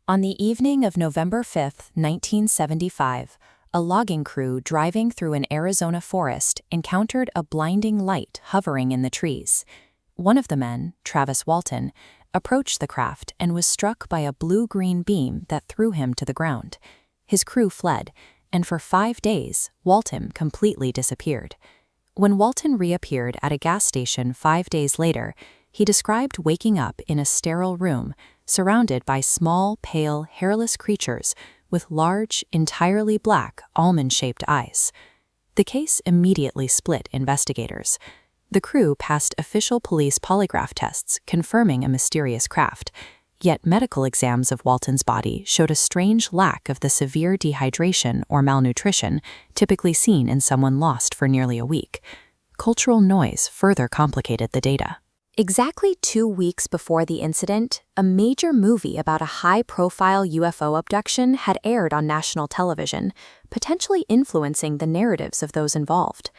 On the evening of November 5, 1975, a logging crew driving through an Arizona forest encountered a blinding light hovering in the trees. One of the men, Travis Walton, approached the craft and was struck by a blue-green beam that threw him to the ground. His crew fled, and for 5 days, Walton completely disappeared. When Walton reappeared at a gas station 5 days later, he described waking up in a sterile room, surrounded by small, pale, hairless creatures with large, entirely black, almond-shaped eyes. The case immediately split investigators. The crew passed official police polygraph tests confirming a mysterious craft, yet medical exams of Walton's body showed a strange lack of the severe dehydration or malnutrition typically seen in someone lost for nearly a week. Cultural noise further complicated the data. Exactly 2 weeks before the incident, a major movie about a high-profile UFO abduction had aired on national television, potentially influencing the narratives of those involved.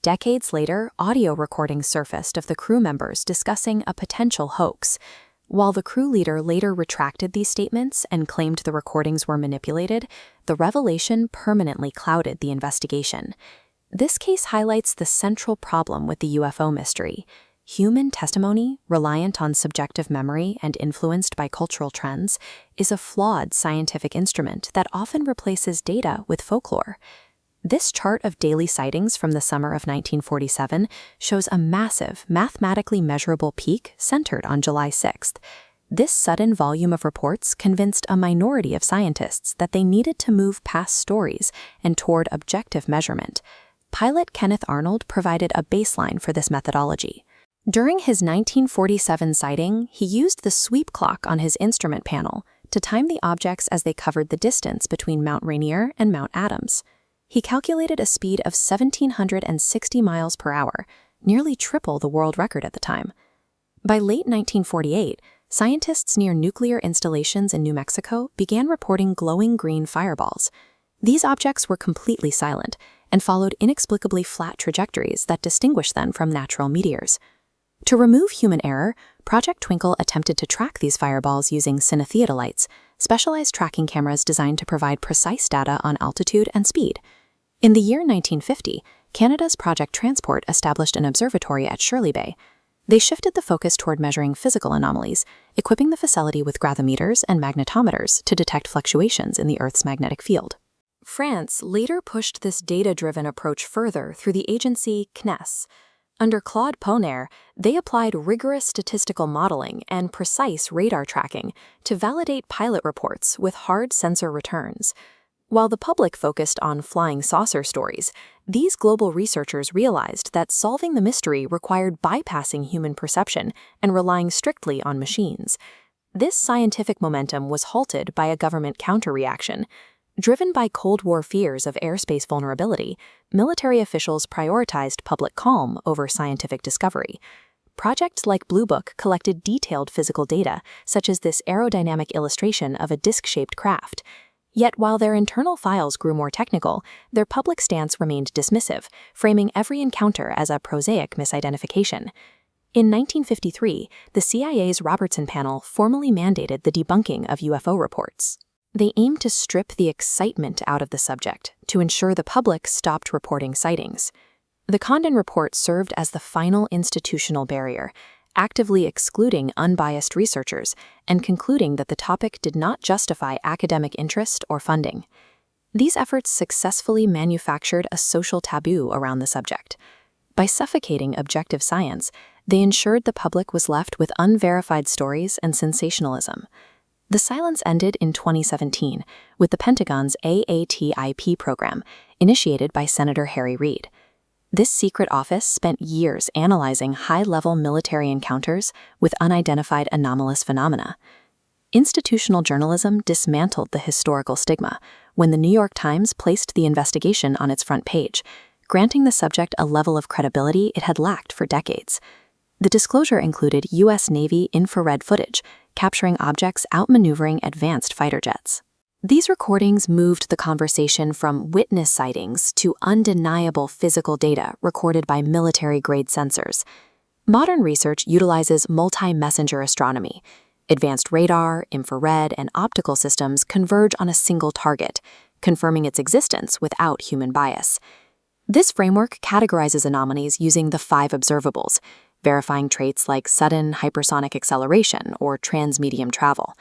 Decades later, audio recordings surfaced of the crew members discussing a potential hoax. While the crew leader later retracted these statements and claimed the recordings were manipulated, the revelation permanently clouded the investigation. This case highlights the central problem with the UFO mystery. Human testimony, reliant on subjective memory and influenced by cultural trends, is a flawed scientific instrument that often replaces data with folklore. This chart of daily sightings from the summer of 1947 shows a massive, mathematically measurable peak centered on July 6th. This sudden volume of reports convinced a minority of scientists that they needed to move past stories and toward objective measurement. Pilot Kenneth Arnold provided a baseline for this methodology. During his 1947 sighting, he used the sweep clock on his instrument panel to time the objects as they covered the distance between Mount Rainier and Mount Adams. He calculated a speed of 1,760 miles per hour, nearly triple the world record at the time. By late 1948, scientists near nuclear installations in New Mexico began reporting glowing green fireballs. These objects were completely silent and followed inexplicably flat trajectories that distinguished them from natural meteors. To remove human error, Project Twinkle attempted to track these fireballs using cinetheodolites, specialized tracking cameras designed to provide precise data on altitude and speed. In the year 1950, Canada's Project Transport established an observatory at Shirley Bay. They shifted the focus toward measuring physical anomalies, equipping the facility with gravimeters and magnetometers to detect fluctuations in the Earth's magnetic field. France later pushed this data-driven approach further through the agency CNES. Under Claude Poner, they applied rigorous statistical modeling and precise radar tracking to validate pilot reports with hard sensor returns. While the public focused on flying saucer stories, these global researchers realized that solving the mystery required bypassing human perception and relying strictly on machines. This scientific momentum was halted by a government counter-reaction. Driven by Cold War fears of airspace vulnerability, military officials prioritized public calm over scientific discovery. Projects like Blue Book collected detailed physical data, such as this aerodynamic illustration of a disc-shaped craft. Yet while their internal files grew more technical, their public stance remained dismissive, framing every encounter as a prosaic misidentification. In 1953, the CIA's Robertson panel formally mandated the debunking of UFO reports. They aimed to strip the excitement out of the subject to ensure the public stopped reporting sightings. The Condon Report served as the final institutional barrier, actively excluding unbiased researchers and concluding that the topic did not justify academic interest or funding. These efforts successfully manufactured a social taboo around the subject. By suffocating objective science, they ensured the public was left with unverified stories and sensationalism. The silence ended in 2017 with the Pentagon's AATIP program, initiated by Senator Harry Reid. This secret office spent years analyzing high-level military encounters with unidentified anomalous phenomena. Institutional journalism dismantled the historical stigma when the New York Times placed the investigation on its front page, granting the subject a level of credibility it had lacked for decades. The disclosure included U.S. Navy infrared footage, capturing objects outmaneuvering advanced fighter jets. These recordings moved the conversation from witness sightings to undeniable physical data recorded by military-grade sensors. Modern research utilizes multi-messenger astronomy. Advanced radar, infrared, and optical systems converge on a single target, confirming its existence without human bias. This framework categorizes anomalies using the 5 observables, verifying traits like sudden hypersonic acceleration or transmedium travel.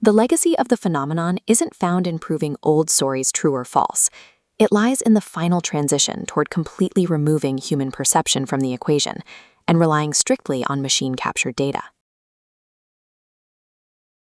The legacy of the phenomenon isn't found in proving old stories true or false. It lies in the final transition toward completely removing human perception from the equation and relying strictly on machine-captured data.